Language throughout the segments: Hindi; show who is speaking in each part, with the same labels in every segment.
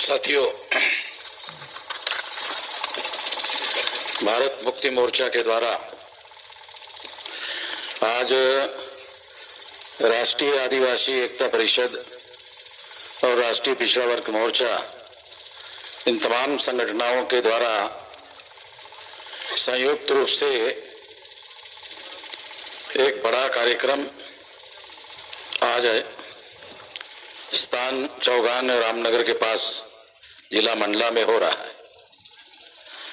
Speaker 1: साथियों, भारत मुक्ति मोर्चा के द्वारा आज राष्ट्रीय आदिवासी एकता परिषद और राष्ट्रीय पिछड़ा वर्ग मोर्चा इन तमाम संगठनों के द्वारा संयुक्त रूप से एक बड़ा कार्यक्रम आज है स्थान चौगान रामनगर के पास जिला मंडला में हो रहा है।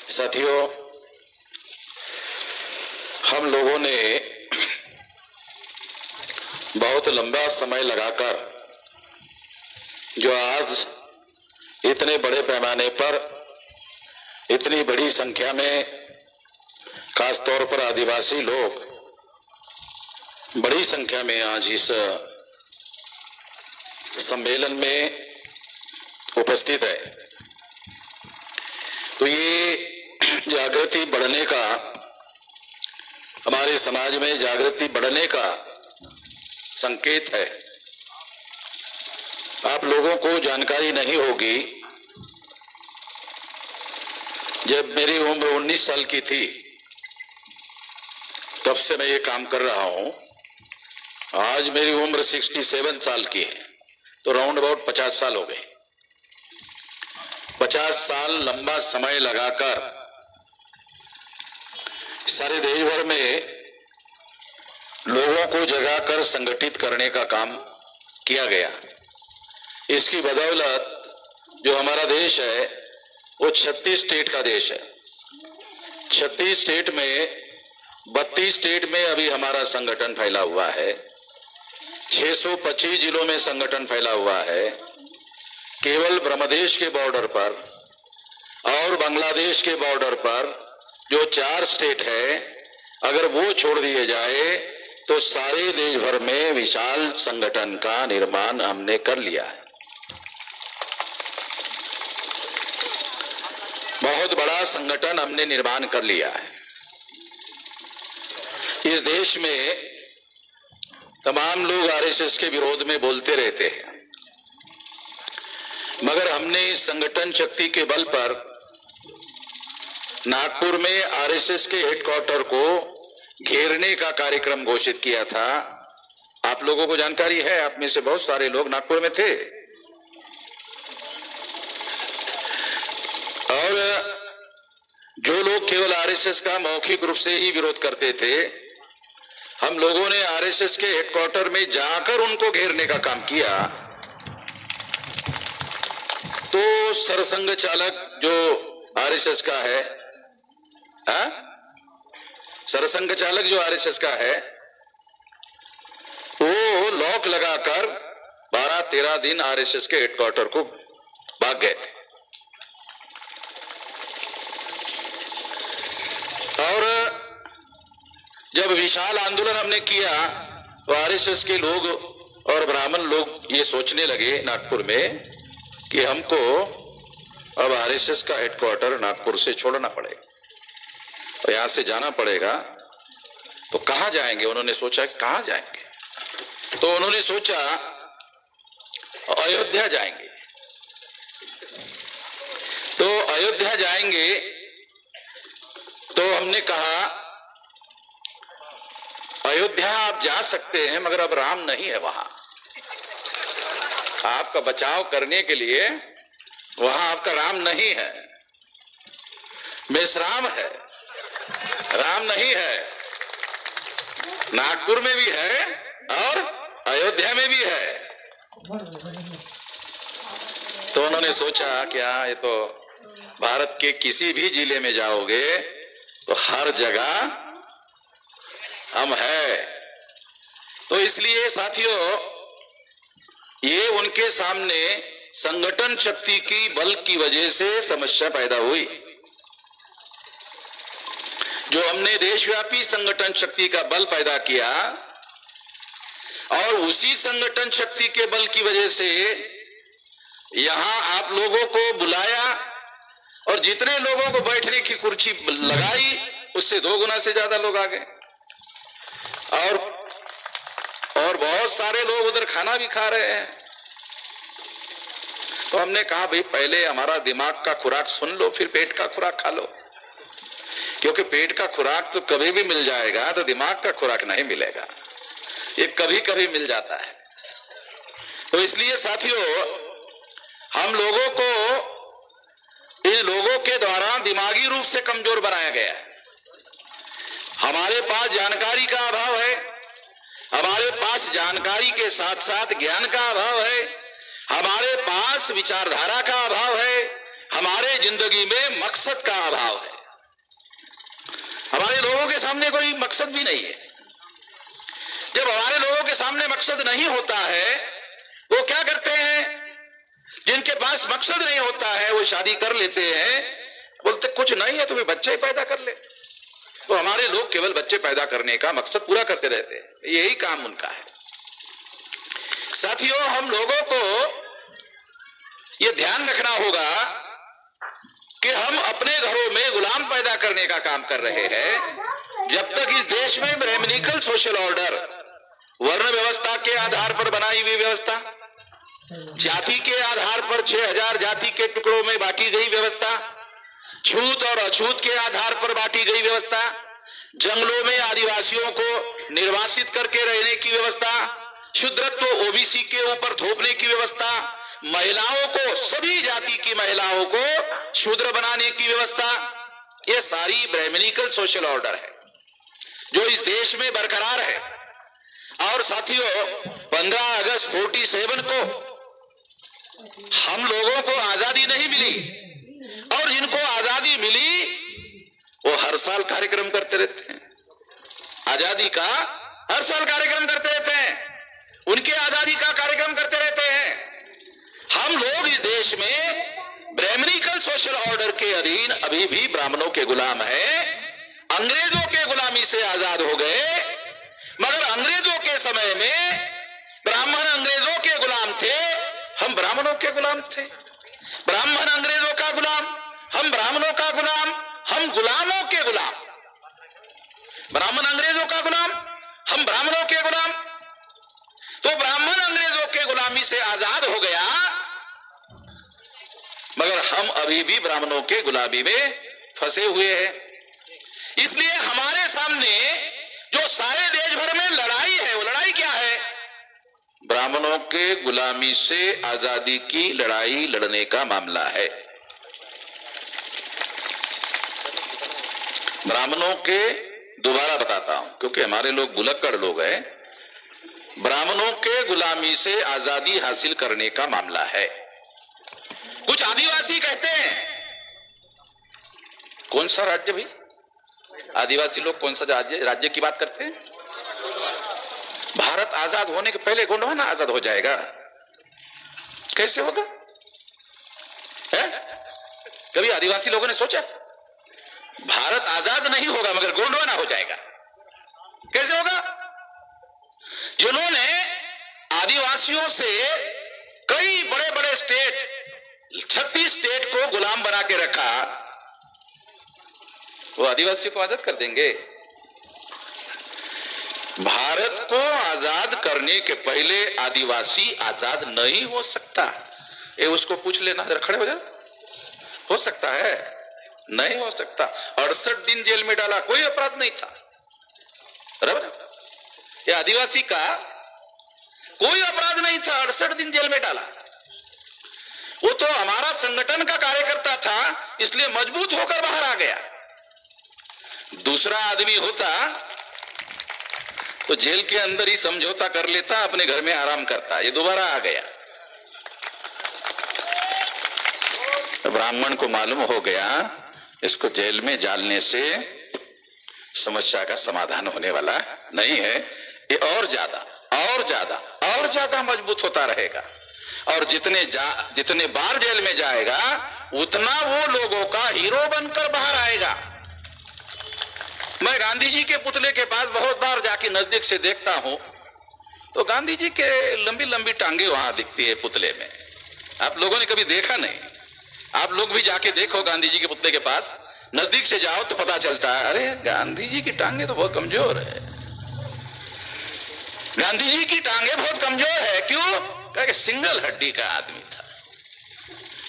Speaker 1: साथियों, हम लोगों ने बहुत लंबा समय लगाकर जो आज इतने बड़े पैमाने पर इतनी बड़ी संख्या में खास तौर पर आदिवासी लोग बड़ी संख्या में आज इस सम्मेलन में उपस्थित है, तो ये जागृति बढ़ने का, हमारे समाज में जागृति बढ़ने का संकेत है। आप लोगों को जानकारी नहीं होगी, जब मेरी उम्र 19 साल की थी तब से मैं ये काम कर रहा हूं। आज मेरी उम्र 67 साल की है, तो राउंड अबाउट 50 साल हो गए। 50 साल लंबा समय लगाकर सारे देश भर में लोगों को जगाकर संगठित करने का काम किया गया। इसकी बदौलत जो हमारा देश है वो 36 स्टेट का देश है। 36 स्टेट में 32 स्टेट में अभी हमारा संगठन फैला हुआ है। 625 जिलों में संगठन फैला हुआ है। केवल ब्रह्मदेश के बॉर्डर पर और बांग्लादेश के बॉर्डर पर जो 4 स्टेट है, अगर वो छोड़ दिए जाए तो सारे देश भर में विशाल संगठन का निर्माण हमने कर लिया है। बहुत बड़ा संगठन हमने निर्माण कर लिया है। इस देश में तमाम लोग आरएसएस के विरोध में बोलते रहते हैं, मगर हमने इस संगठन शक्ति के बल पर नागपुर में आरएसएस के हेडक्वार्टर को घेरने का कार्यक्रम घोषित किया था। आप लोगों को जानकारी है, आप में से बहुत सारे लोग नागपुर में थे। और जो लोग केवल आरएसएस का मौखिक रूप से ही विरोध करते थे, हम लोगों ने आरएसएस के हेडक्वार्टर में जाकर उनको घेरने का काम किया। तो सरसंघ चालक जो आरएसएस का है, सरसंघ चालक जो आरएसएस का है, वो लॉक लगाकर 12-13 दिन आरएसएस के हेडक्वार्टर को भाग गए थे। और जब विशाल आंदोलन हमने किया तो आरएसएस के लोग और ब्राह्मण लोग ये सोचने लगे नागपुर में कि हमको अब आरएसएस का हेडक्वार्टर नागपुर से छोड़ना पड़ेगा और यहां से जाना पड़ेगा। तो कहां जाएंगे? उन्होंने सोचा कि कहां जाएंगे, तो उन्होंने सोचा अयोध्या जाएंगे। तो अयोध्या जाएंगे, तो हमने कहा अयोध्या आप जा सकते हैं, मगर अब राम नहीं है वहां। आपका बचाव करने के लिए वहां आपका राम नहीं है, मेषराम है, राम नहीं है। नागपुर में भी है और अयोध्या में भी है। तो उन्होंने सोचा क्या, ये तो भारत के किसी भी जिले में जाओगे तो हर जगह हम है। तो इसलिए साथियों, ये उनके सामने संगठन शक्ति की बल की वजह से समस्या पैदा हुई। जो हमने देशव्यापी संगठन शक्ति का बल पैदा किया और उसी संगठन शक्ति के बल की वजह से यहां आप लोगों को बुलाया और जितने लोगों को बैठने की कुर्सी लगाई उससे 2 गुना से ज्यादा लोग आ गए। और बहुत सारे लोग उधर खाना भी खा रहे हैं। तो हमने कहा भाई पहले हमारा दिमाग का खुराक सुन लो, फिर पेट का खुराक खा लो, क्योंकि पेट का खुराक तो कभी भी मिल जाएगा, तो दिमाग का खुराक नहीं मिलेगा, ये कभी कभी मिल जाता है। तो इसलिए साथियों, हम लोगों को इन लोगों के द्वारा दिमागी रूप से कमजोर बनाया गया है। हमारे पास जानकारी का अभाव है, हमारे पास जानकारी के साथ साथ ज्ञान का अभाव है, हमारे पास विचारधारा का अभाव है, हमारे जिंदगी में मकसद का अभाव है। हमारे लोगों के सामने कोई मकसद भी नहीं है। जब हमारे लोगों के सामने मकसद नहीं होता है, वो क्या करते हैं? जिनके पास मकसद नहीं होता है वो शादी कर लेते हैं, बोलते कुछ नहीं है तुम्हें बच्चे पैदा कर ले। तो हमारे लोग केवल बच्चे पैदा करने का मकसद पूरा करते रहते हैं, यही काम उनका है। साथियों, हम लोगों को यह ध्यान रखना होगा कि हम अपने घरों में गुलाम पैदा करने का काम कर रहे हैं। जब तक इस देश में ब्राह्मणिकल सोशल ऑर्डर, वर्ण व्यवस्था के आधार पर बनाई हुई व्यवस्था, जाति के आधार पर 6000 जाति के टुकड़ों में बांटी गई व्यवस्था, छूत और अछूत के आधार पर बांटी गई व्यवस्था, जंगलों में आदिवासियों को निर्वासित करके रहने की व्यवस्था, शूद्रत्व ओबीसी के ऊपर थोपने की व्यवस्था, महिलाओं को, सभी जाति की महिलाओं को शूद्र बनाने की व्यवस्था, ये सारी ब्राह्मणिकल सोशल ऑर्डर है जो इस देश में बरकरार है। और साथियों, 15 अगस्त 47 को हम लोगों को आजादी नहीं मिली, और जिनको आजादी मिली वो हर साल कार्यक्रम करते रहते हैं, आजादी का हर साल कार्यक्रम करते रहते हैं, उनके आजादी का कार्यक्रम करते रहते हैं। हम लोग इस देश में ब्राह्मणिकल सोशल ऑर्डर के अधीन अभी भी ब्राह्मणों के गुलाम हैं। अंग्रेजों के गुलामी से आजाद हो गए, मगर अंग्रेजों के समय में ब्राह्मण अंग्रेजों के गुलाम थे, हम ब्राह्मणों के गुलाम थे। ब्राह्मण अंग्रेजों का गुलाम, हम ब्राह्मणों का गुलाम, हम गुलामों के गुलाम। ब्राह्मण अंग्रेजों का गुलाम, हम ब्राह्मणों के गुलाम। तो ब्राह्मण अंग्रेजों के गुलामी से आजाद हो गया, मगर हम अभी भी ब्राह्मणों के गुलामी में फंसे हुए हैं। इसलिए हमारे सामने जो सारे देश भर में लड़ाई है, वो लड़ाई क्या है? ब्राह्मणों के गुलामी से आजादी की लड़ाई लड़ने का मामला है। ब्राह्मणों के, दोबारा बताता हूं क्योंकि हमारे लोग भुलक्कड़ लोग हैं, ब्राह्मणों के गुलामी से आजादी हासिल करने का मामला है। कुछ आदिवासी कहते हैं, कौन सा राज्य भाई? आदिवासी लोग कौन सा राज्य की बात करते हैं? भारत आजाद होने के पहले गोंडवाना आजाद हो जाएगा, कैसे होगा? है? कभी आदिवासी लोगों ने सोचा? भारत आजाद नहीं होगा मगर गोंडवाना हो जाएगा, कैसे होगा? जिन्होंने आदिवासियों से कई बड़े बड़े स्टेट, 36 स्टेट को गुलाम बना के रखा, वो आदिवासी को आजाद कर देंगे? भारत को आजाद करने के पहले आदिवासी आजाद नहीं हो सकता। ये उसको पूछ लेना, जरा खड़े हो जा। हो सकता है? नहीं हो सकता। 68 दिन जेल में डाला, कोई अपराध नहीं था, बराबर? ये आदिवासी का कोई अपराध नहीं था, 68 दिन जेल में डाला। वो तो हमारा संगठन का कार्यकर्ता था, इसलिए मजबूत होकर बाहर आ गया। दूसरा आदमी होता तो जेल के अंदर ही समझौता कर लेता, अपने घर में आराम करता। ये दोबारा आ गया। ब्राह्मण को मालूम हो गया इसको जेल में डालने से समस्या का समाधान होने वाला नहीं है, ये और ज्यादा मजबूत होता रहेगा, और जितने बार जेल में जाएगा उतना वो लोगों का हीरो बनकर बाहर आएगा। मैं गांधी जी के पुतले के पास बहुत बार जाके नजदीक से देखता हूं, तो गांधी जी के लंबी लंबी टांगे वहां दिखती है पुतले में। आप लोगों ने कभी देखा नहीं? आप लोग भी जाके देखो गांधी जी के पुतले के पास, नजदीक से जाओ तो पता चलता है, अरे गांधी जी की टांगे तो बहुत कमजोर है। गांधी जी की टांगे बहुत कमजोर है, क्यों? क्योंकि सिंगल हड्डी का आदमी था।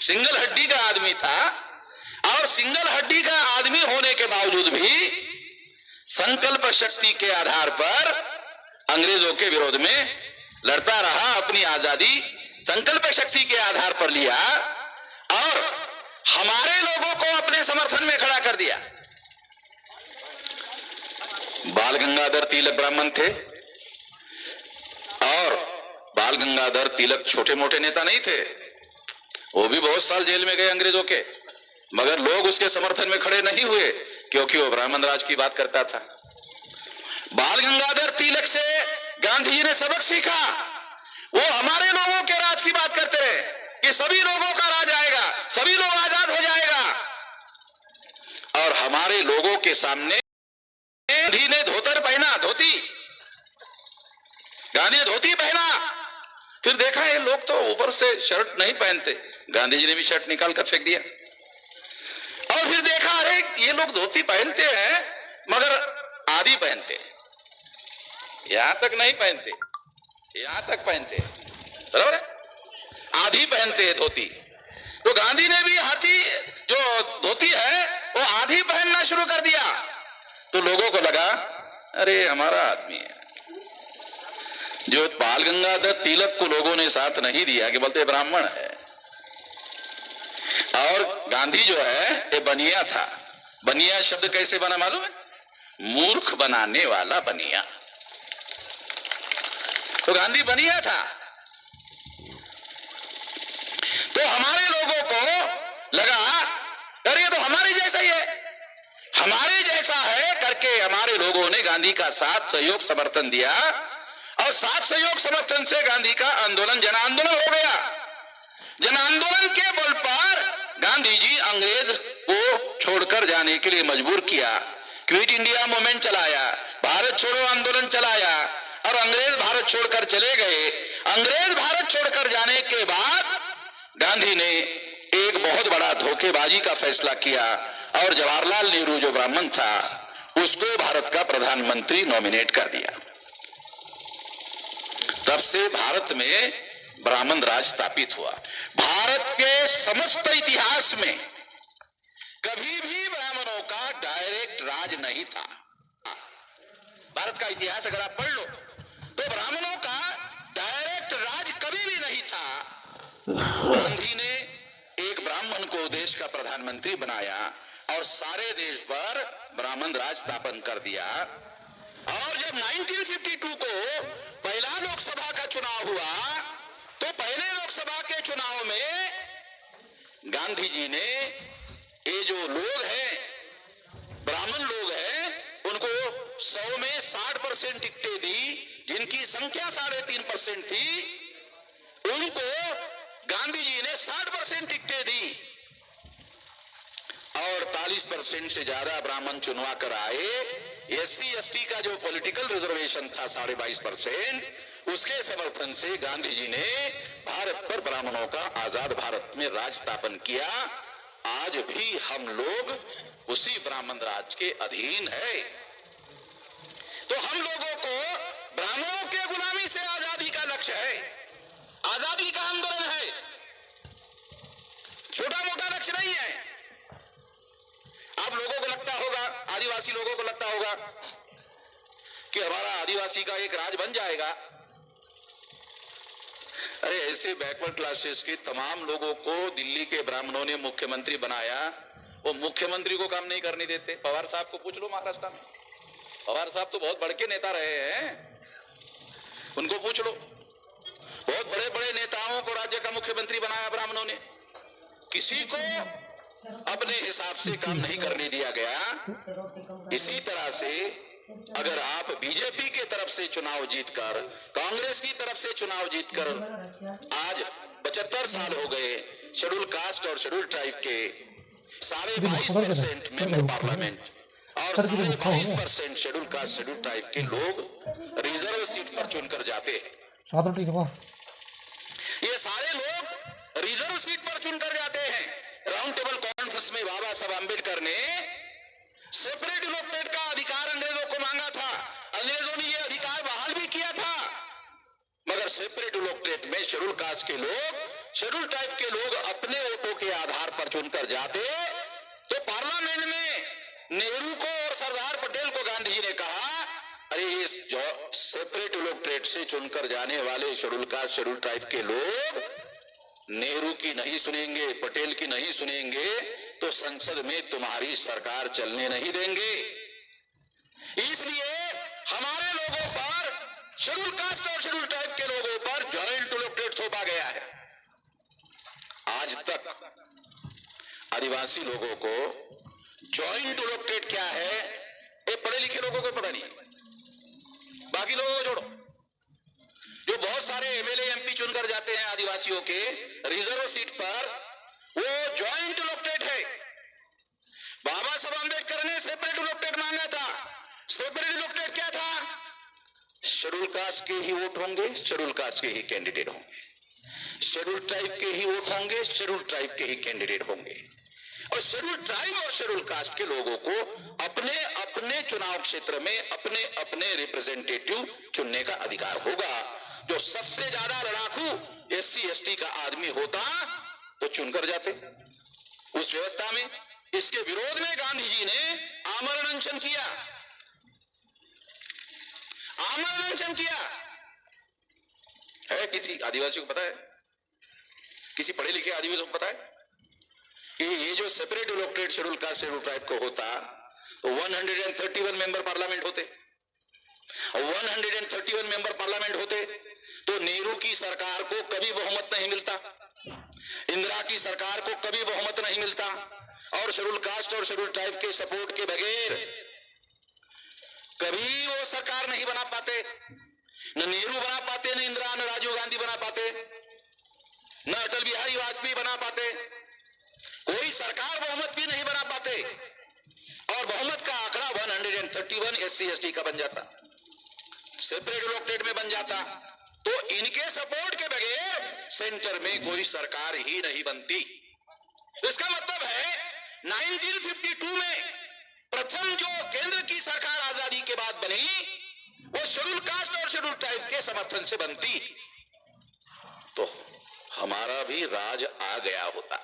Speaker 1: सिंगल हड्डी का आदमी था, और सिंगल हड्डी का आदमी होने के बावजूद भी संकल्प शक्ति के आधार पर अंग्रेजों के विरोध में लड़ता रहा, अपनी आजादी संकल्प शक्ति के आधार पर लिया और हमारे लोगों को अपने समर्थन में खड़ा कर दिया। बाल गंगाधर तिलक ब्राह्मण थे, और बाल गंगाधर तिलक छोटे मोटे नेता नहीं थे, वो भी बहुत साल जेल में गए अंग्रेजों के, मगर लोग उसके समर्थन में खड़े नहीं हुए क्योंकि वो ब्राह्मण राज की बात करता था। बाल गंगाधर तिलक से गांधी जी ने सबक सीखा। वो हमारे लोगों के राज की बात करते रहे कि सभी लोगों का राज आएगा, सभी लोग आजाद हो जाएगा, और हमारे लोगों के सामने गांधी ने धोतर पहना, धोती, गांधी ने धोती पहना, फिर देखा ये लोग तो ऊपर से शर्ट नहीं पहनते, गांधी जी ने भी शर्ट निकाल कर फेंक दिया। और फिर देखा अरे ये लोग धोती पहनते हैं मगर आधी पहनते हैं, यहां तक नहीं पहनते, यहां तक पहनते, बराबर है, आधी पहनते हैं धोती। तो गांधी ने भी हाथी जो धोती है वो आधी पहनना शुरू कर दिया। तो लोगों को लगा अरे हमारा आदमी है। जो बाल गंगाधर तिलक को लोगों ने साथ नहीं दिया कि बोलते ब्राह्मण है, और गांधी जो है ये बनिया था। बनिया शब्द कैसे बना मालूम है? मूर्ख बनाने वाला बनिया। तो गांधी बनिया था। तो हमारे लोगों को लगा अरे ये तो हमारे जैसा ही है, हमारे जैसा है करके हमारे लोगों ने गांधी का साथ सहयोग समर्थन दिया, और साथ सहयोग समर्थन से गांधी का आंदोलन जन आंदोलन हो गया। जन आंदोलन के बल पर गांधी जी अंग्रेज को छोड़कर जाने के लिए मजबूर किया। क्विट इंडिया मूवमेंट चलाया, भारत छोड़ो आंदोलन चलाया, और अंग्रेज भारत छोड़कर चले गए। अंग्रेज भारत छोड़कर जाने के बाद गांधी ने एक बहुत बड़ा धोखेबाजी का फैसला किया, और जवाहरलाल नेहरू जो ब्राह्मण था उसको भारत का प्रधानमंत्री नॉमिनेट कर दिया। तब से भारत में ब्राह्मण राज स्थापित हुआ। भारत के समस्त इतिहास में कभी भी ब्राह्मणों का डायरेक्ट राज नहीं था। भारत का इतिहास अगर आप पढ़ लो तो ब्राह्मणों का डायरेक्ट राज कभी भी नहीं था। गांधी ने एक ब्राह्मण को देश का प्रधानमंत्री बनाया और सारे देश पर ब्राह्मण राज स्थापन कर दिया। और जब 1952 को पहला लोकसभा का चुनाव हुआ तो पहले लोकसभा के चुनाव में गांधी जी ने ये जो लोग हैं, ब्राह्मण लोग हैं, उनको 100 में 60% टिकटें दी। जिनकी संख्या 3.5% थी उनको गांधी जी ने 60% टिकटें दी, और 40% से ज्यादा ब्राह्मण चुनवा कर आए। SC/ST का जो पॉलिटिकल रिजर्वेशन था 22.5%, उसके समर्थन से गांधी जी ने भारत पर ब्राह्मणों का आजाद भारत में राज स्थापन किया। आज भी हम लोग उसी ब्राह्मण राज के अधीन है। तो हम लोगों को ब्राह्मणों के गुलामी से आजादी का लक्ष्य है, आजादी का आंदोलन है, छोटा मोटा लक्ष्य नहीं है। आप लोगों को लगता होगा, आदिवासी लोगों को लगता होगा कि हमारा आदिवासी का एक राज बन जाएगा। अरे ऐसे बैकवर्ड क्लासेस के तमाम लोगों को दिल्ली के ब्राह्मणों ने मुख्यमंत्री बनाया, वो मुख्यमंत्री को काम नहीं करने देते। पवार साहब को पूछ लो महाराष्ट्र में, पवार साहब तो बहुत बड़के नेता रहे हैं, उनको पूछ लो। बहुत बड़े बड़े नेताओं को राज्य का मुख्यमंत्री बनाया ब्राह्मणों ने, किसी को अपने हिसाब से काम नहीं करने दिया गया। इसी तरह से अगर आप बीजेपी के तरफ से चुनाव जीतकर, कांग्रेस की तरफ से चुनाव जीतकर आज 75 साल हो गए, शेड्यूल कास्ट और शेड्यूल ट्राइब के 22.5% मेंबर पार्लियामेंट और 22.5% शेड्यूल कास्ट शेड्यूल ट्राइब के लोग रिजर्व सीट पर चुनकर जाते हैं। ये सारे लोग रिजर्व सीट पर चुनकर जाते हैं। राउंड टेबल कॉन्फ्रेंस में बाबा साहब अम्बेडकर ने सेपरेट इलेक्टेड का अधिकार अंग्रेजों को मांगा था। अंग्रेजों ने यह अधिकार बहाल भी किया था, मगर सेपरेट इलेक्टोरेट में शेड्यूल कास्ट के लोग, शेड्यूल ट्राइब के लोग अपने वोटों के आधार पर चुनकर जाते, तो पार्लियामेंट में नेहरू को और सरदार पटेल को गांधी जी ने कहा, अरे ये जो सेपरेट इलेक्टोरेट से चुनकर जाने वाले शेड्यूल कास्ट शेड्यूल ट्राइब के लोग नेहरू की नहीं सुनेंगे, पटेल की नहीं सुनेंगे, तो संसद में तुम्हारी सरकार चलने नहीं देंगे। इसलिए हमारे लोगों पर, शेड्यूल कास्ट और शेड्यूल ट्राइब के लोगों पर ज्वाइंट इलेक्टोरेट थोपा गया है। आज तक आदिवासी लोगों को ज्वाइंट इलेक्टोरेट क्या है ये पढ़े लिखे लोगों को पता नहीं, बाकी लोगों को छोड़ो। जो बहुत सारे एमएलए एमपी चुनकर जाते हैं आदिवासियों के रिजर्व सीट पर, वो ज्वाइंट इलेक्टोरेट है। बाबा साहब अम्बेडकर ने सेपरेट इलेक्टोरेट मांगा था। सेपरेट इलेक्टोरेट क्या था? शेड्यूल कास्ट के ही वोट होंगे, शेड्यूल कास्ट के ही कैंडिडेट होंगे, शेड्यूल ट्राइब के ही वोट होंगे, शेड्यूल ट्राइब के ही कैंडिडेट होंगे। और शेड्यूल ट्राइब और शेड्यूल कास्ट के लोगों को अपने अपने चुनाव क्षेत्र में अपने अपने रिप्रेजेंटेटिव चुनने का अधिकार होगा। जो सबसे ज्यादा लड़ाकू एससी एसटी का आदमी होता तो चुनकर जाते उस व्यवस्था में। इसके विरोध में गांधी जी ने आमरण अनशन किया, आमरण अनशन किया। है किसी आदिवासी को पता है, किसी पढ़े लिखे आदिवासी को पता है कि ये जो separate electorate schedule caste schedule tribe को होता तो 131 मेंबर पार्लियामेंट होते, 131 मेंबर पार्लियामेंट होते तो नेहरू की सरकार को कभी बहुमत नहीं मिलता, इंदिरा की सरकार को कभी बहुमत नहीं मिलता, और शेड्यूल कास्ट और शेड्यूल ट्राइब के सपोर्ट के बगैर कभी वो सरकार नहीं बना पाते। न नेहरू बना पाते, न इंदिरा, न राजीव गांधी बना पाते, न अटल बिहारी वाजपेयी बना पाते, कोई सरकार बहुमत भी नहीं बना पाते, और बहुमत का आंकड़ा 131 एससी एसटी का बन जाता, सेपरेट इलेक्टोरेट में बन जाता। तो इनके सपोर्ट के बगैर सेंटर में कोई सरकार ही नहीं बनती। तो इसका मतलब है 1952 में प्रथम जो केंद्र की सरकार आजादी के बाद बनी वो शेड्यूल कास्ट और शेड्यूल ट्राइब के समर्थन से बनती, तो हमारा भी राज आ गया होता।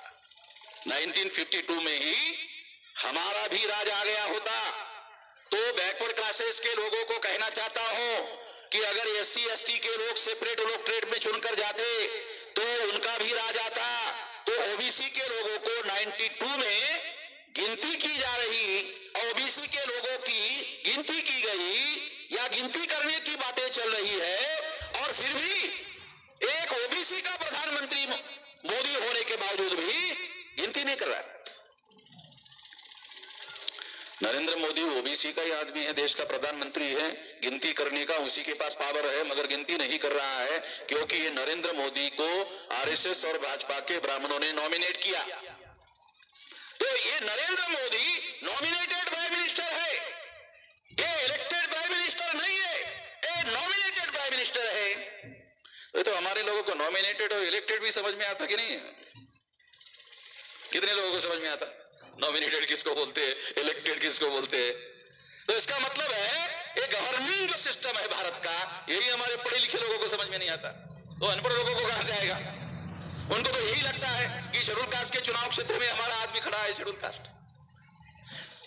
Speaker 1: 1952 में ही हमारा भी राज आ गया होता। तो बैकवर्ड क्लासेस के लोगों को कहना चाहता हूं कि अगर एससी एसटी के लोग सेपरेट इलेक्टोरेट में चुनकर जाते तो उनका भी राज आता। तो ओबीसी के लोगों को 92 में गिनती की जा रही, ओबीसी के लोगों की गिनती की गई या गिनती करने की बातें चल रही है, और फिर भी एक ओबीसी का प्रधानमंत्री मोदी होने के बावजूद भी गिनती नहीं कर रहा है। नरेंद्र मोदी ओबीसी का ही आदमी है, देश का प्रधानमंत्री है, गिनती करने का उसी के पास पावर है, मगर गिनती नहीं कर रहा है क्योंकि ये नरेंद्र मोदी को आरएसएस और भाजपा के ब्राह्मणों ने नॉमिनेट किया। तो ये Narendra Modi nominated prime minister है, ये इलेक्टेड प्राइम मिनिस्टर नहीं है, ये नॉमिनेटेड प्राइम मिनिस्टर है। तो हमारे लोगों को नॉमिनेटेड और इलेक्टेड भी समझ में आता कि नहीं है? कितने लोगों को समझ में आता नॉमिनेटेड किसको बोलते हैं, इलेक्टेड किसको बोलते हैं? तो इसका मतलब है ये गवर्निंग जो सिस्टम है भारत का, यही हमारे पढ़े लिखे लोगों को समझ में नहीं आता। तो अनपढ़ लोगों को कहां से आएगा? उनको तो यही लगता है कि शेड्यूल कास्ट के चुनाव क्षेत्र में हमारा आदमी खड़ा है शेड्यूल कास्ट,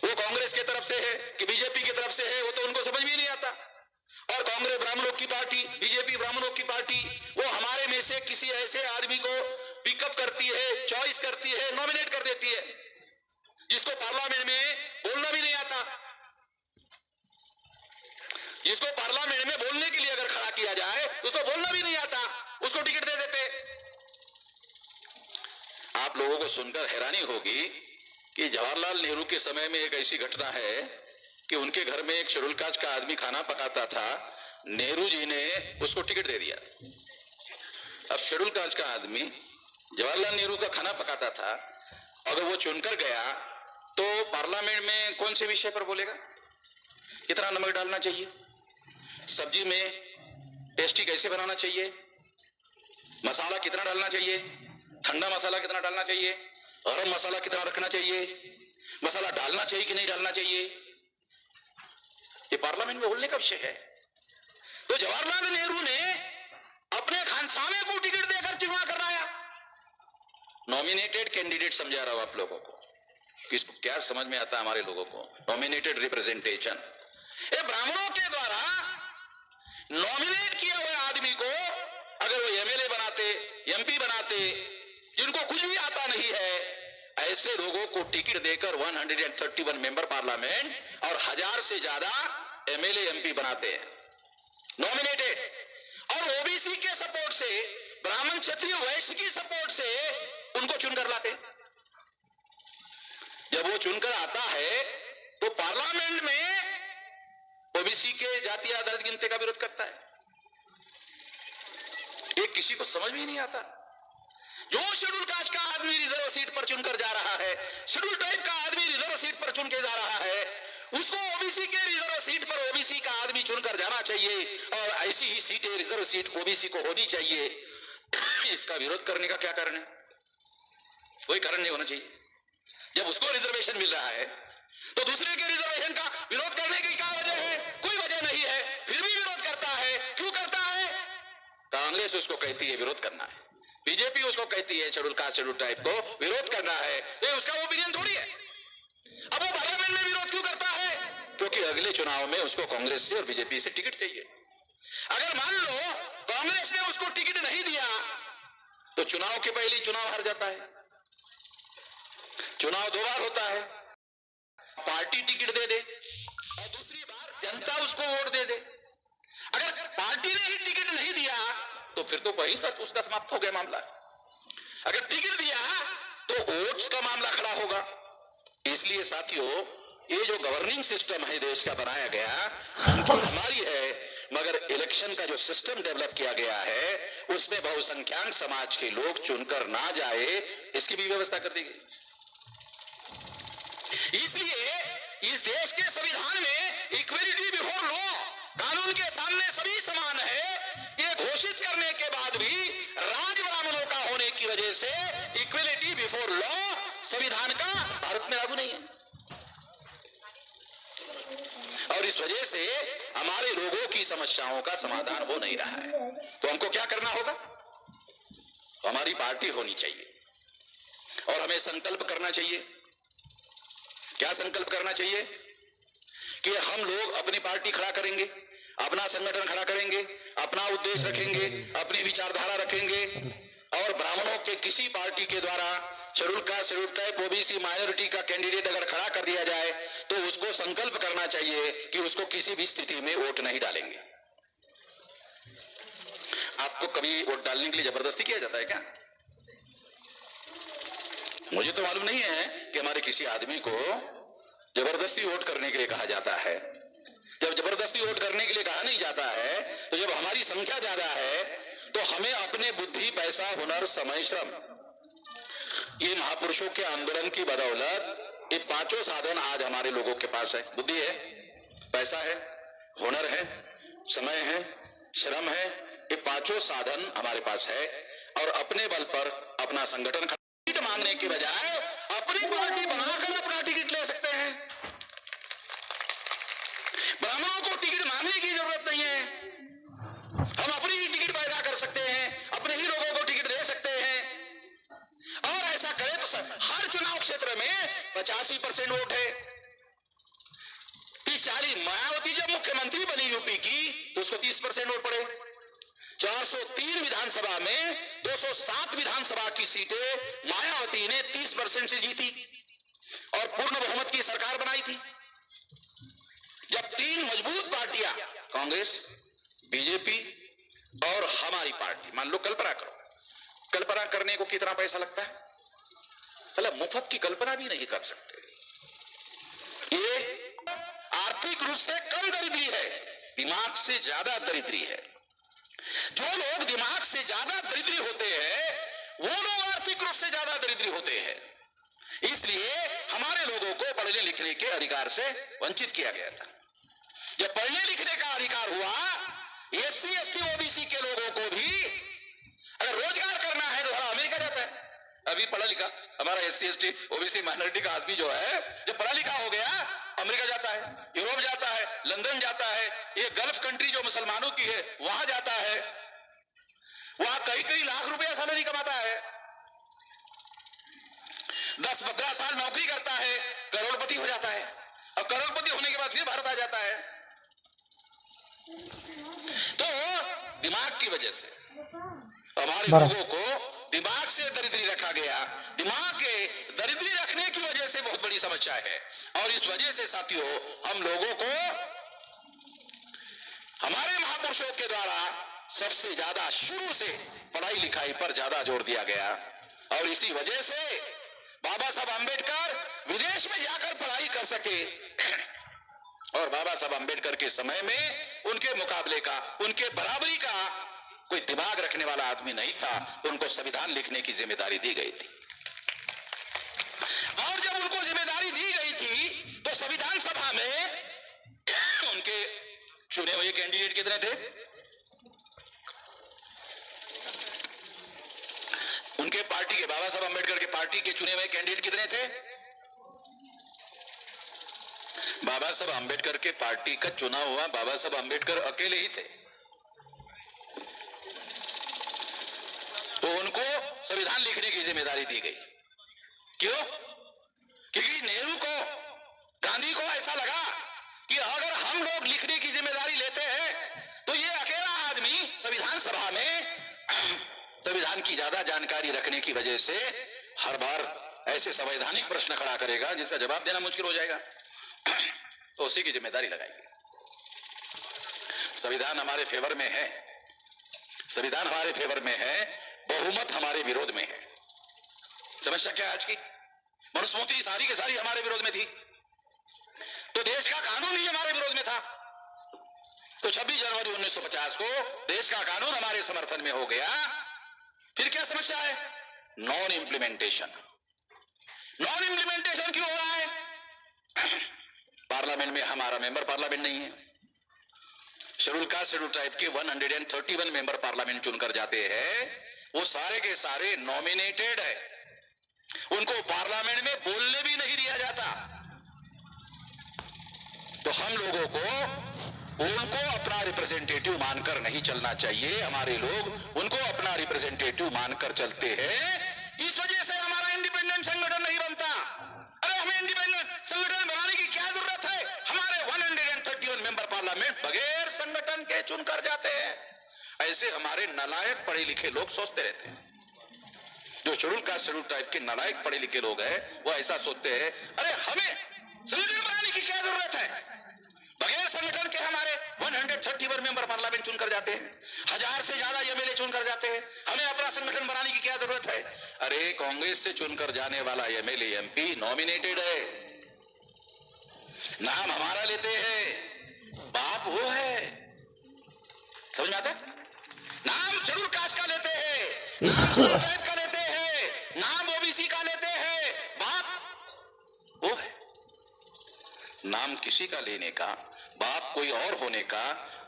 Speaker 1: वो कांग्रेस की तरफ से है कि बीजेपी की तरफ से है, वो तो उनको समझ में नहीं आता। और कांग्रेस ब्राह्मणों की पार्टी, बीजेपी ब्राह्मणों की पार्टी, वो हमारे में से किसी ऐसे आदमी को पिकअप करती है, चॉइस करती है, नॉमिनेट कर देती है जिसको पार्लियामेंट में बोलना भी नहीं आता, जिसको पार्लियामेंट में बोलने के लिए अगर खड़ा किया जाए तो उसको बोलना भी नहीं आता, उसको टिकट दे देते। आप लोगों को सुनकर हैरानी होगी कि जवाहरलाल नेहरू के समय में एक ऐसी घटना है कि उनके घर में एक शेड्यूल कास्ट का आदमी खाना पकाता था, नेहरू जी ने उसको टिकट दे दिया। अब शेड्यूल कास्ट का आदमी जवाहरलाल नेहरू का खाना पकाता था, अगर वो चुनकर गया तो पार्लियामेंट में कौन से विषय पर बोलेगा? कितना नमक डालना चाहिए, सब्जी में टेस्टी कैसे बनाना चाहिए, मसाला कितना डालना चाहिए, ठंडा मसाला कितना डालना चाहिए, गरम मसाला कितना रखना चाहिए, मसाला डालना चाहिए कि नहीं डालना चाहिए, ये पार्लियामेंट में बोलने का विषय है। तो जवाहरलाल नेहरू ने अपने खानसामे को टिकट देकर चुनाव कराया। नॉमिनेटेड कैंडिडेट समझा रहा हूं आप लोगों को, किसको क्या समझ में आता है हमारे लोगों को, नॉमिनेटेड रिप्रेजेंटेशन। ये ब्राह्मणों के द्वारा नॉमिनेट किए हुए आदमी को अगर वो एमएलए बनाते, एमपी बनाते, जिनको कुछ भी आता नहीं है, ऐसे लोगों को टिकट देकर 131 मेंबर पार्लियामेंट और 1000 से ज्यादा एमएलए एमपी बनाते हैं नॉमिनेटेड, और ओबीसी के सपोर्ट से, ब्राह्मण क्षत्रिय वैश्य की सपोर्ट से उनको चुनकर लाते। जब वो चुनकर आता है तो पार्लियामेंट में ओबीसी के जातीय आधारित गिनती का विरोध करता है। ये किसी को समझ में ही नहीं आता। जो शेड्यूल कास्ट का आदमी रिजर्व सीट पर चुनकर जा रहा है, शेड्यूल ट्राइब का आदमी रिजर्व सीट पर चुन के जा रहा है, उसको ओबीसी के रिजर्व सीट पर ओबीसी का आदमी चुनकर जाना चाहिए और ऐसी ही सीटें रिजर्व सीट ओबीसी को होनी चाहिए। इसका विरोध करने का क्या कारण है? कोई कारण नहीं होना चाहिए। जब उसको रिजर्वेशन मिल रहा है तो दूसरे के रिजर्वेशन का विरोध करने की क्या वजह है? कोई वजह नहीं है, फिर भी विरोध करता है। क्यों करता है? कांग्रेस उसको कहती है विरोध करना है, बीजेपी उसको कहती है शेड्यूल कास्ट शेड्यूल ट्राइब को विरोध करना है। ये उसका ओपिनियन थोड़ी है। अब वो पार्लियामेंट में विरोध क्यों करता है? क्योंकि अगले चुनाव में उसको कांग्रेस से और बीजेपी से टिकट चाहिए। अगर मान लो कांग्रेस ने उसको टिकट नहीं दिया तो चुनाव के पहले चुनाव हार जाता है। चुनाव 2 बार होता है, पार्टी टिकट दे दे और दूसरी बार जनता उसको वोट दे दे। अगर पार्टी ने ही टिकट नहीं दिया तो फिर तो वही सच उसका समाप्त हो गया मामला। अगर टिकट दिया तो वोट्स का मामला खड़ा होगा। इसलिए साथियों, ये जो गवर्निंग सिस्टम है देश का बनाया गया, संख्या हमारी है, मगर इलेक्शन का जो सिस्टम डेवलप किया गया है उसमें बहुसंख्यक समाज के लोग चुनकर ना जाए, इसकी भी व्यवस्था कर दी गई। इसलिए इस देश के संविधान में इक्वलिटी बिफोर लॉ, कानून के सामने सभी समान है, ये घोषित करने के बाद भी राज ब्राह्मणों का होने की वजह से इक्वलिटी बिफोर लॉ संविधान का भारत में लागू नहीं है। और इस वजह से हमारे लोगों की समस्याओं का समाधान हो नहीं रहा है। तो हमको क्या करना होगा? हमारी पार्टी होनी चाहिए और हमें संकल्प करना चाहिए। क्या संकल्प करना चाहिए? कि हम लोग अपनी पार्टी खड़ा करेंगे, अपना संगठन खड़ा करेंगे, अपना उद्देश्य रखेंगे, अपनी विचारधारा रखेंगे, और ब्राह्मणों के किसी पार्टी के द्वारा schedule caste schedule tribe OBC minority का कैंडिडेट अगर खड़ा कर दिया जाए तो उसको संकल्प करना चाहिए कि उसको किसी भी स्थिति में वोट नहीं डालेंगे। आपको कभी वोट डालने के लिए जबरदस्ती किया जाता है क्या? मुझे तो मालूम नहीं है कि हमारे किसी आदमी को जबरदस्ती वोट करने के लिए कहा जाता है। जब जबरदस्ती वोट करने के लिए कहा नहीं जाता है तो जब हमारी संख्या ज्यादा है तो हमें अपने बुद्धि, पैसा, हुनर, समय, श्रम, ये महापुरुषों के आंदोलन की बदौलत ये 5 साधन आज हमारे लोगों के पास है। बुद्धि है, पैसा है, हुनर है, समय है, श्रम है, ये 5 साधन हमारे पास है। और अपने बल पर अपना संगठन टिकट मांगने के बजाय अपनी पार्टी बनाकर अपना टिकट ले सकते हैं। ब्राह्मणों को टिकट मांगने की जरूरत नहीं है, हम अपनी ही टिकट पैदा कर सकते हैं, अपने ही लोगों को टिकट दे सकते हैं। और ऐसा करें तो हर चुनाव क्षेत्र में 85% वोट है। 40 मायावती जब मुख्यमंत्री बनी यूपी की तो उसको 30% वोट पड़े। 403 विधानसभा में 207 विधानसभा की सीटें मायावती ने 30% से जीती और पूर्ण बहुमत की सरकार बनाई थी। जब 3 मजबूत पार्टियां कांग्रेस, बीजेपी और हमारी पार्टी, मान लो कल्पना करो, कल्पना करने को कितना पैसा लगता है? चलो मुफ्त की कल्पना भी नहीं कर सकते। ये आर्थिक रूप से कम दरिद्री है, दिमाग से ज्यादा दरिद्री है। जो लोग दिमाग से ज्यादा दरिद्री होते हैं वो लोग आर्थिक रूप से ज्यादा दरिद्री होते हैं। इसलिए हमारे लोगों को पढ़ने लिखने के अधिकार से वंचित किया गया था। जब पढ़ने लिखने का अधिकार हुआ, एससी एसटी ओबीसी के लोगों को भी अगर रोजगार करना है तो सारा अमेरिका जाता है। अभी पढ़ा लिखा हमारा एससी एसटी ओबीसी माइनॉरिटी का आदमी जो है, जब पढ़ा लिखा हो गया, अमेरिका जाता है, यूरोप जाता है, लंदन जाता है, ये गल्फ कंट्री जो मुसलमानों की है वहां जाता है। वहां कई कई लाख रुपया सैलरी कमाता है, 10-15 साल नौकरी करता है, करोड़पति हो जाता है, और करोड़पति होने के बाद फिर भारत आ जाता है। तो दिमाग की वजह से हमारे लोगों को दिमाग से दरिद्री रखा गया। दिमाग के दरिद्री रखने की वजह से बहुत बड़ी समस्या है। और इस वजह से साथियों, हम लोगों को हमारे महापुरुषों के द्वारा सबसे ज्यादा शुरू से पढ़ाई लिखाई पर ज्यादा जोर दिया गया। और इसी वजह से बाबा साहब आंबेडकर विदेश में जाकर पढ़ाई कर सके। और बाबा साहब आंबेडकर के समय में उनके मुकाबले का, उनके बराबरी का कोई दिमाग रखने वाला आदमी नहीं था, तो उनको संविधान लिखने की जिम्मेदारी दी गई थी। और जब उनको जिम्मेदारी दी गई थी तो संविधान सभा में उनके चुने हुए कैंडिडेट कितने थे? उनके पार्टी के, बाबा साहब आंबेडकर के पार्टी के चुने हुए कैंडिडेट कितने थे? बाबा साहब आंबेडकर के पार्टी का चुना हुआ बाबा साहब आंबेडकर अकेले ही थे। तो उनको संविधान लिखने की जिम्मेदारी दी गई। क्यों? क्योंकि नेहरू को, गांधी को ऐसा लगा कि अगर हम लोग लिखने की जिम्मेदारी लेते हैं तो ये अकेला आदमी संविधान सभा में संविधान की ज्यादा जानकारी रखने की वजह से हर बार ऐसे संवैधानिक प्रश्न खड़ा करेगा जिसका जवाब देना मुश्किल हो जाएगा। तो उसी की जिम्मेदारी लगाएगी। संविधान हमारे फेवर में है, संविधान हमारे फेवर में है, बहुमत हमारे विरोध में है। समस्या क्या है आज की? मनुस्मृति सारी की सारी हमारे विरोध में थी, तो देश का कानून ही हमारे विरोध में था। तो 26 जनवरी 1950 को देश का कानून हमारे समर्थन में हो गया। फिर क्या समस्या है? Non implementation. नॉन इंप्लीमेंटेशन क्यों हो रहा है? पार्लियामेंट में हमारा मेंबर पार्लियामेंट नहीं है। शेड्यूल कास्ट शेड्यूल ट्राइब के 131 मेंबर पार्लियामेंट चुनकर जाते हैं, वो सारे के सारे नॉमिनेटेड है, उनको पार्लियामेंट में बोलने भी नहीं दिया जाता। तो हम लोगों को उनको अपना रिप्रेजेंटेटिव मानकर नहीं चलना चाहिए। हमारे लोग उनको अपना रिप्रेजेंटेटिव मानकर चलते हैं, इस वजह से हमारा इंडिपेंडेंट संगठन नहीं बनता। अरे हमें इंडिपेंडेंट संगठन बनाने की क्या जरूरत है? हमारे 131 मेंबर पार्लियामेंट बगैर संगठन के चुनकर जाते हैं। ऐसे हमारे नालायक पढ़े लिखे लोग सोचते रहते हैं। जो शेड्यूल कास्ट शेड्यूल ट्राइब के नालायक पढ़े लिखे लोग हैं, वो ऐसा सोचते हैं, अरे हमें संगठन बनाने की क्या जरूरत है? बगैर संगठन के हमारे 131 मेंबर पार्लियामेंट चुनकर जाते हैं, 1000 से ज्यादा एमएलए चुनकर जाते हैं, हमें अपना संगठन बनाने की क्या जरूरत है? अरे कांग्रेस से चुनकर जाने वाला एमएलए एमपी नॉमिनेटेड है, नाम हमारा लेते हैं, बाप वो है। समझ में आता है? नाम शेड्यूल कास्ट का लेते हैं, नाम शेड्यूल ट्राइब का लेते हैं, नाम ओबीसी का लेते हैं, बाप वो है। नाम किसी का लेने का, बाप कोई और होने का,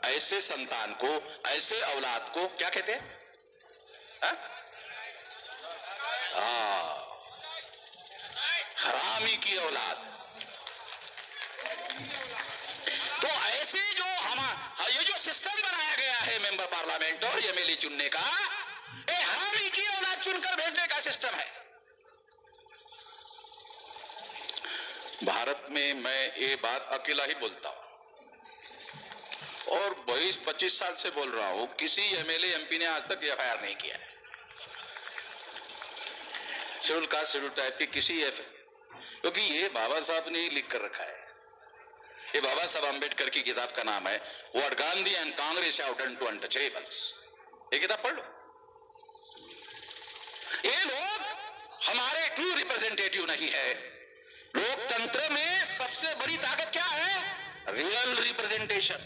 Speaker 1: ऐसे संतान को, ऐसे औलाद को क्या कहते हैं? हरामी की औलाद। तो ऐसे जो ये जो सिस्टम बनाया गया है मेंबर पार्लियामेंट और एमएलए चुनने का, ये हरामी की औलाद चुनकर भेजने का सिस्टम है। भारत में मैं ये बात अकेला ही बोलता हूं और 22-25 साल से बोल रहा हूं, किसी एमएलए एमपी ने आज तक एफआईआर नहीं किया है शेड्यूल कास्ट शेड्यूल ट्राइब के किसी क्योंकि ये बाबा साहब ने लिख कर रखा है। ये बाबा साहब आंबेडकर की किताब का नाम है what Gandhi and Congress have done to untouchables. ये किताब पढ़ लो। ये लोग हमारे ट्रू रिप्रेजेंटेटिव नहीं है। लोकतंत्र में सबसे बड़ी ताकत क्या है? Real representation.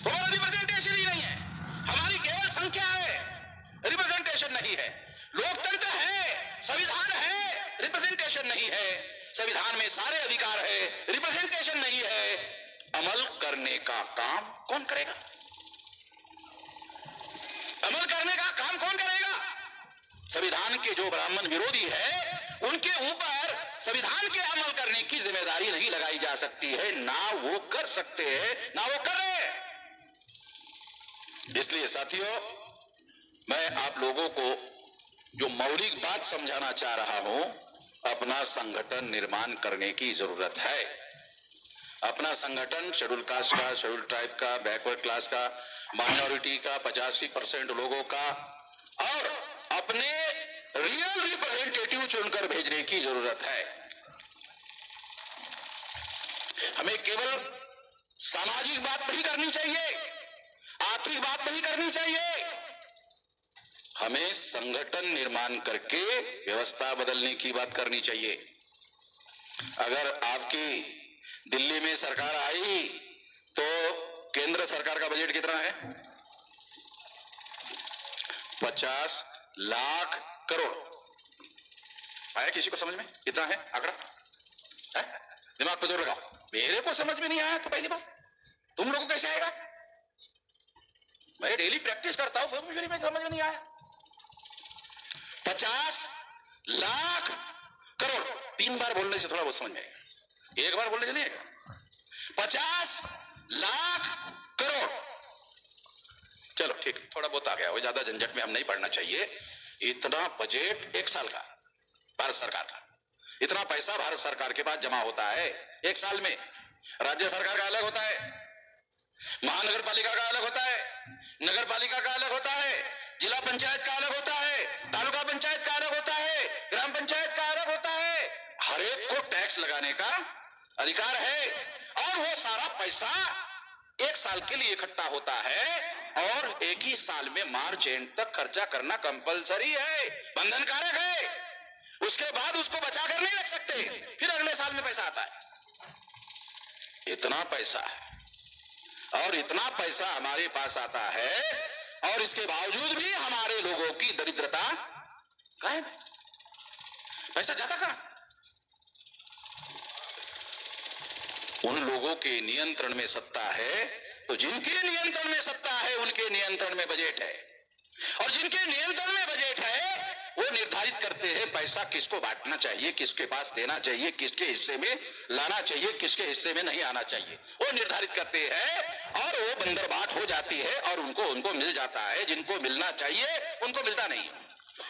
Speaker 1: हमारा रिप्रेजेंटेशन ही नहीं है, हमारी केवल संख्या है, रिप्रेजेंटेशन नहीं है। लोकतंत्र है, संविधान है, रिप्रेजेंटेशन नहीं है। संविधान में सारे अधिकार है, रिप्रेजेंटेशन नहीं है। अमल करने का काम कौन करेगा? अमल करने का काम कौन करेगा? संविधान के जो ब्राह्मण विरोधी है, उनके ऊपर संविधान के अमल करने की जिम्मेदारी नहीं लगाई जा सकती है। ना वो कर सकते हैं, ना वो कर रहे हैं। इसलिए साथियों, मैं आप लोगों को जो मौलिक बात समझाना चाह रहा हूं, अपना संगठन निर्माण करने की जरूरत है। अपना संगठन शेड्यूल कास्ट का, शेड्यूल ट्राइब का, बैकवर्ड क्लास का, माइनॉरिटी का, 85% लोगों का, और अपने रियल रिप्रेजेंटेटिव चुनकर भेजने की जरूरत है। हमें केवल सामाजिक बात नहीं करनी चाहिए, आर्थिक बात नहीं करनी चाहिए, हमें संगठन निर्माण करके व्यवस्था बदलने की बात करनी चाहिए। अगर आपकी दिल्ली में सरकार आई तो केंद्र सरकार का बजट कितना है? 50 लाख करोड़। आया किसी को समझ में? कितना है आंकड़ा? है? दिमाग पे जोर लगाओ। मेरे को समझ में नहीं आया तो पहली बात, तुम लोगों को कैसे आएगा? मैं डेली प्रैक्टिस करता हूं, फिर मुझे समझ में नहीं आया। 50 लाख करोड़। 3 बार बोलने से थोड़ा बहुत समझ में आएगा, एक बार बोलने से नहीं आएगा। 50 लाख करोड़। चलो ठीक, थोड़ा बहुत आ गया, वो ज्यादा झंझट में हम नहीं पड़ना चाहिए। इतना बजट एक साल का भारत सरकार का, इतना पैसा भारत सरकार के पास जमा होता है एक साल में। राज्य सरकार का अलग होता है, महानगर पालिका का अलग होता है, नगर पालिका का अलग होता है, जिला पंचायत का अलग होता है, तालुका पंचायत का अलग होता है, ग्राम पंचायत का अलग होता है। हर एक को टैक्स लगाने का अधिकार है, और वो सारा पैसा एक साल के लिए इकट्ठा होता है, और एक ही साल में मार्च एंड तक खर्चा करना कंपलसरी है, बंधनकारक है। उसके बाद उसको बचा कर नहीं रख सकते, फिर अगले साल में पैसा आता है। इतना पैसा है, और इतना पैसा हमारे पास आता है, और इसके बावजूद भी हमारे लोगों की दरिद्रता कायम है। पैसा जाता कहां? उन लोगों के नियंत्रण में सत्ता है, तो जिनके नियंत्रण में सत्ता है उनके नियंत्रण में बजट है, और जिनके नियंत्रण में बजट है वो निर्धारित करते हैं पैसा किसको बांटना चाहिए, किसके पास देना चाहिए, किसके हिस्से में लाना चाहिए, किसके हिस्से में नहीं आना चाहिए, वो निर्धारित करते हैं, और वो बंदरबाट हो जाती है, और उनको मिल जाता है, जिनको मिलना चाहिए उनको मिलता नहीं।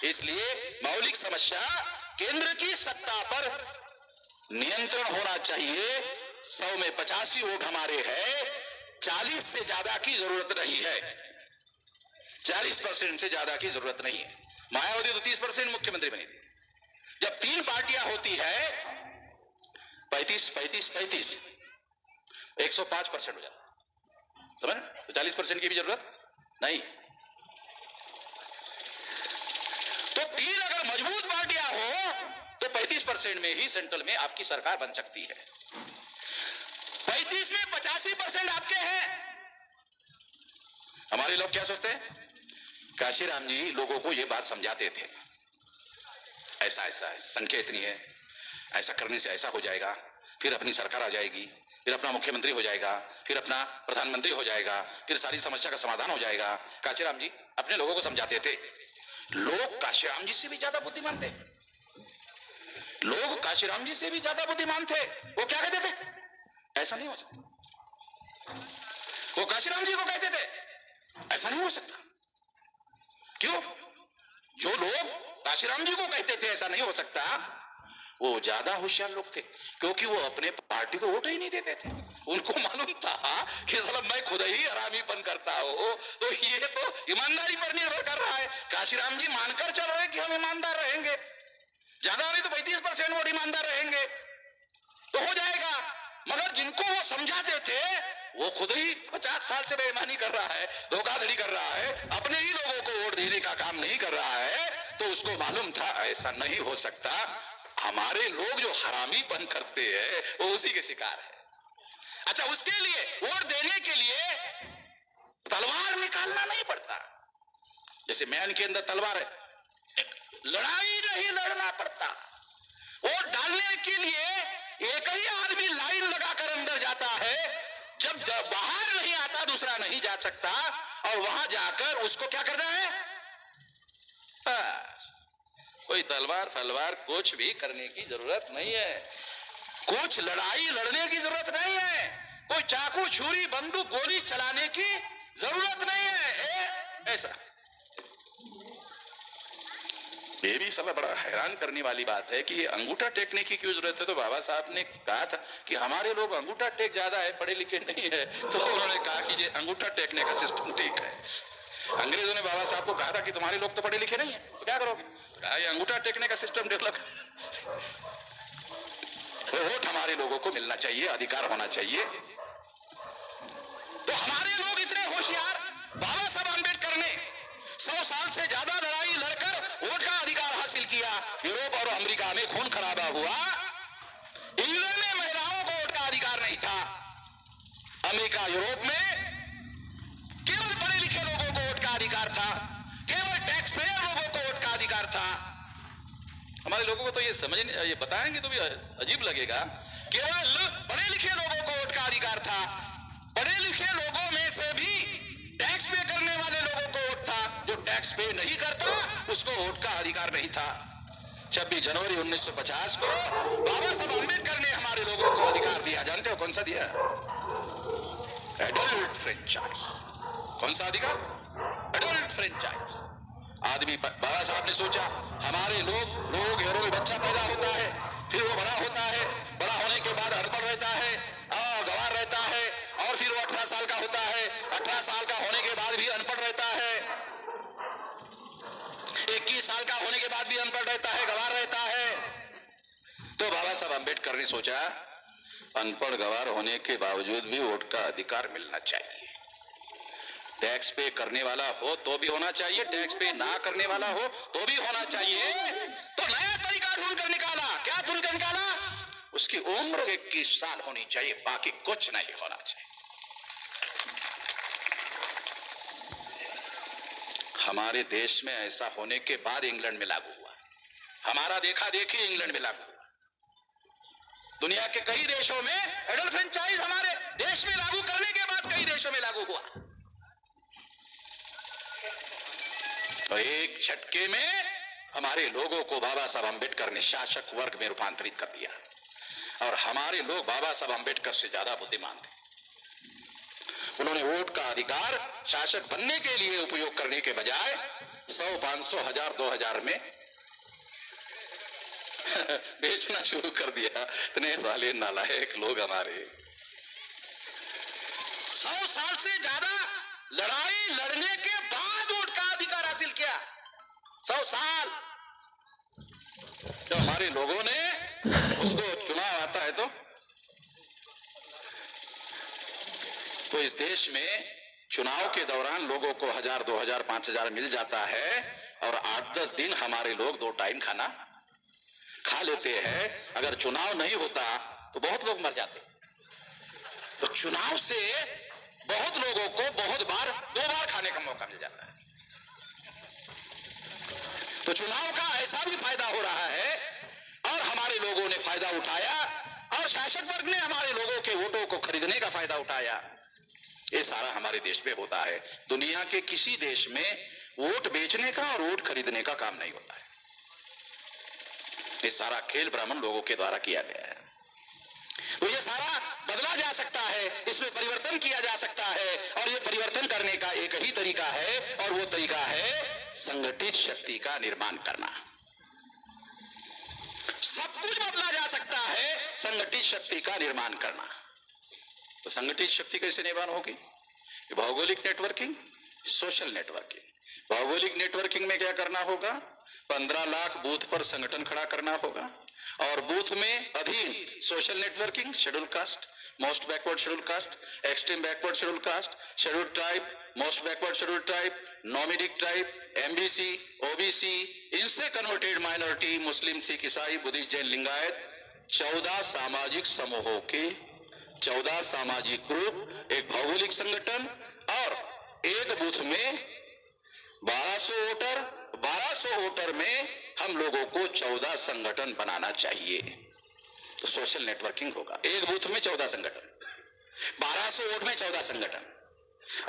Speaker 1: इसलिए मौलिक समस्या, केंद्र की सत्ता पर नियंत्रण होना चाहिए। 100 में 85 वोट हमारे हैं, 40 से ज्यादा की जरूरत नहीं है, 40% से ज्यादा की जरूरत नहीं है। मायावती तो 30% मुख्यमंत्री बनी थी। जब 3 पार्टियां होती है, 35, 105% हो जाता, समझ? तो 40% की भी जरूरत नहीं। तो 3 अगर मजबूत पार्टियां हो तो 35% में ही सेंट्रल में आपकी सरकार बन सकती है। 35 में 85% आपके हैं। हमारे लोग क्या सोचते हैं? काशीराम जी लोगों को यह बात समझाते थे, ऐसा ऐसा संख्या इतनी है, ऐसा करने से ऐसा हो जाएगा, फिर अपनी सरकार आ जाएगी, फिर अपना मुख्यमंत्री हो जाएगा, फिर अपना प्रधानमंत्री हो जाएगा, फिर सारी समस्या का समाधान हो जाएगा। काशीराम जी अपने लोगों को समझाते थे। लोग काशीराम जी से भी ज्यादा बुद्धिमान थे, लोग काशीराम जी से भी ज्यादा बुद्धिमान थे। वो क्या कहते थे? ऐसा नहीं हो सकता। वो काशीराम जी को कहते थे ऐसा नहीं हो सकता। क्यों? जो लोग काशीराम जी को कहते थे ऐसा नहीं हो सकता, वो ज्यादा होशियार लोग थे, क्योंकि वो अपने पार्टी को वोट ही नहीं देते थे। उनको मालूम था कि साला मैं खुद ही हरामीपन करता हूं, तो ये तो ईमानदारी पर निर्भर कर रहा है। काशीराम जी मानकर चल रहे कि हम ईमानदार रहेंगे, ज्यादा नहीं तो 35% वोट ईमानदार रहेंगे तो हो जाएगा। मगर जिनको वो समझाते थे वो खुद ही 50 साल से बेईमानी कर रहा है, धोखाधड़ी कर रहा है, अपने ही लोगों को वोट देने का काम नहीं कर रहा है, तो उसको मालूम था ऐसा नहीं हो सकता। हमारे लोग जो हरामीपन करते हैं वो उसी के शिकार है। अच्छा, उसके लिए वोट देने के लिए तलवार निकालना नहीं पड़ता। जैसे मैन के अंदर तलवार है, लड़ाई नहीं लड़ना पड़ता। वोट डालने के लिए एक ही आदमी लाइन लगाकर अंदर जाता है, जब बाहर नहीं आता दूसरा नहीं जा सकता, और वहां जाकर उसको क्या करना है? कोई तलवार फलवार कुछ भी करने की जरूरत नहीं है, कुछ लड़ाई लड़ने की जरूरत नहीं है, कोई चाकू छुरी बंदूक गोली चलाने की जरूरत नहीं है। ऐसा ये भी सब बड़ा हैरान करने वाली बात है कि ये अंगूठा टेकने की क्यों जरूरत है। तो बाबा साहब ने कहा था कि हमारे लोग अंगूठा टेक ज्यादा है, पढ़े लिखे नहीं है, तो उन्होंने कहा कि ये अंगूठा टेकने का सिस्टम ठीक है। अंग्रेजों ने बाबा साहब को कहा था कि तुम्हारे लोग तो पढ़े लिखे नहीं है, तो क्या करोगे? कहा ये अंगूठा टेकने का सिस्टम डेवलप। वोट हमारे लोगों को मिलना चाहिए, अधिकार होना चाहिए। तो हमारे लोग इतने होशियार, बाबा साहब अम्बेडकर ने 100 साल से ज्यादा लड़ाई लड़कर वोट का अधिकार हासिल किया। यूरोप और अमेरिका में खून खराबा हुआ, इंग्लैंड में महिलाओं को वोट का अधिकार नहीं था। अमेरिका यूरोप में केवल पढ़े लिखे लोगों को वोट का अधिकार था, केवल टैक्स पेयर लोगों को वोट का अधिकार था। हमारे लोगों को तो ये बताएंगे तो भी अजीब लगेगा। केवल पढ़े लिखे लोगों को वोट का अधिकार था, पढ़े लिखे लोगों में से भी टैक्स पे करने वाले लोगों को वोट था, जो टैक्स पे नहीं करता उसको वोट का अधिकार नहीं था। 26 जनवरी 1950 को बाबा साहब अम्बेडकर ने हमारे लोगों को अधिकार दिया। जानते हो कौन सा दिया? Adult franchise. कौन सा अधिकार? Adult franchise. आदमी, बाबा साहब ने सोचा हमारे लोगों के घरों में बच्चा पैदा होता है, फिर वो बड़ा होता है, बड़ा होने के बाद अनपढ़ रहता है, गंवार रहता है, और फिर वो 18 साल का होता है, 18 साल का होने के बाद भी अनपढ़ रहता है, 21 साल का होने के बाद भी अनपढ़ रहता है, गंवार रहता है। तो बाबा साहब अम्बेडकर ने सोचा अनपढ़ गंवार होने के बावजूद भी वोट का अधिकार मिलना चाहिए। टैक्स पे करने वाला हो तो भी होना चाहिए, टैक्स पे ना करने वाला हो तो भी होना चाहिए। तो नया तरीका ढूंढ कर निकाला। क्या ढूंढ कर निकाला? उसकी उम्र 21 साल होनी चाहिए, बाकी कुछ नहीं होना चाहिए। हमारे देश में ऐसा होने के बाद इंग्लैंड में लागू हुआ। हमारा देखा देखी इंग्लैंड में लागू हुआ। दुनिया के कई देशों में एडल्ट फ्रेंचाइज हमारे देश में लागू करने के बाद कई देशों में लागू हुआ, और एक झटके में हमारे लोगों को बाबा साहब अम्बेडकर ने शासक वर्ग में रूपांतरित कर दिया। और हमारे लोग बाबा साहब अम्बेडकर से ज्यादा बुद्धिमान थे। उन्होंने वोट का अधिकार शासक बनने के लिए उपयोग करने के बजाय 100, 500, 1000, 2000 में बेचना शुरू कर दिया। इतने साले नालायक लोग हमारे। 100 साल से ज्यादा लड़ाई लड़ने के बाद वोट का अधिकार हासिल किया। 100 साल। जो हमारे लोगों ने उसको चुनाव आता है तो इस देश में चुनाव के दौरान लोगों को 1000, 2000, 5000 मिल जाता है, और 8-10 दिन हमारे लोग 2 टाइम खाना खा लेते हैं। अगर चुनाव नहीं होता तो बहुत लोग मर जाते। तो चुनाव से बहुत लोगों को बहुत बार, 2 बार खाने का मौका मिल जाता है। तो चुनाव का ऐसा भी फायदा हो रहा है, और हमारे लोगों ने फायदा उठाया, और शासक वर्ग ने हमारे लोगों के वोटों को खरीदने का फायदा उठाया। ये सारा हमारे देश में होता है। दुनिया के किसी देश में वोट बेचने का और वोट खरीदने का काम नहीं होता है। ये सारा खेल ब्राह्मण लोगों के द्वारा किया गया है। तो ये सारा बदला जा सकता है, इसमें परिवर्तन किया जा सकता है, और ये परिवर्तन करने का एक ही तरीका है, और वो तरीका है संगठित शक्ति का निर्माण करना। सब कुछ बदला जा सकता है, संगठित शक्ति का निर्माण करना। तो संगठित शक्ति कैसे निर्माण होगी? भौगोलिक नेटवर्किंग, सोशल नेटवर्किंग। भौगोलिक नेटवर्किंग में क्या करना होगा? 15 लाख बूथ पर संगठन खड़ा करना होगा, और बूथ में अधीन social networking, schedule caste, most backward schedule caste, extreme backward schedule caste, schedule tribe, most backward schedule tribe, nomadic tribe, MBC, OBC, इनसे कन्वर्टेड माइनॉरिटी, मुस्लिम, सिख, ईसाई, बुद्धिस्ट, जैन, लिंगायत, 14 सामाजिक समूहों के 14 सामाजिक ग्रुप, एक भौगोलिक संगठन, और एक बूथ में 1200 वोटर। 1200 वोटर में हम लोगों को 14 संगठन बनाना चाहिए, तो सोशल नेटवर्किंग होगा। एक बूथ में 14 संगठन, 1200 वोट में 14 संगठन।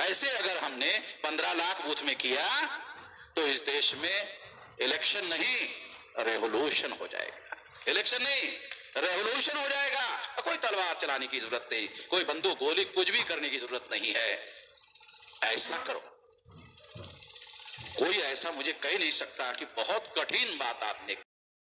Speaker 1: ऐसे अगर हमने 15 लाख बूथ में किया तो इस देश में इलेक्शन नहीं, रेवोल्यूशन हो जाएगा। इलेक्शन नहीं, रेवोल्यूशन हो जाएगा। कोई तलवार चलाने की जरूरत नहीं, कोई बंदूक गोली कुछ भी करने की जरूरत नहीं है। ऐसा करो। कोई ऐसा मुझे कह नहीं सकता कि बहुत कठिन बात आपने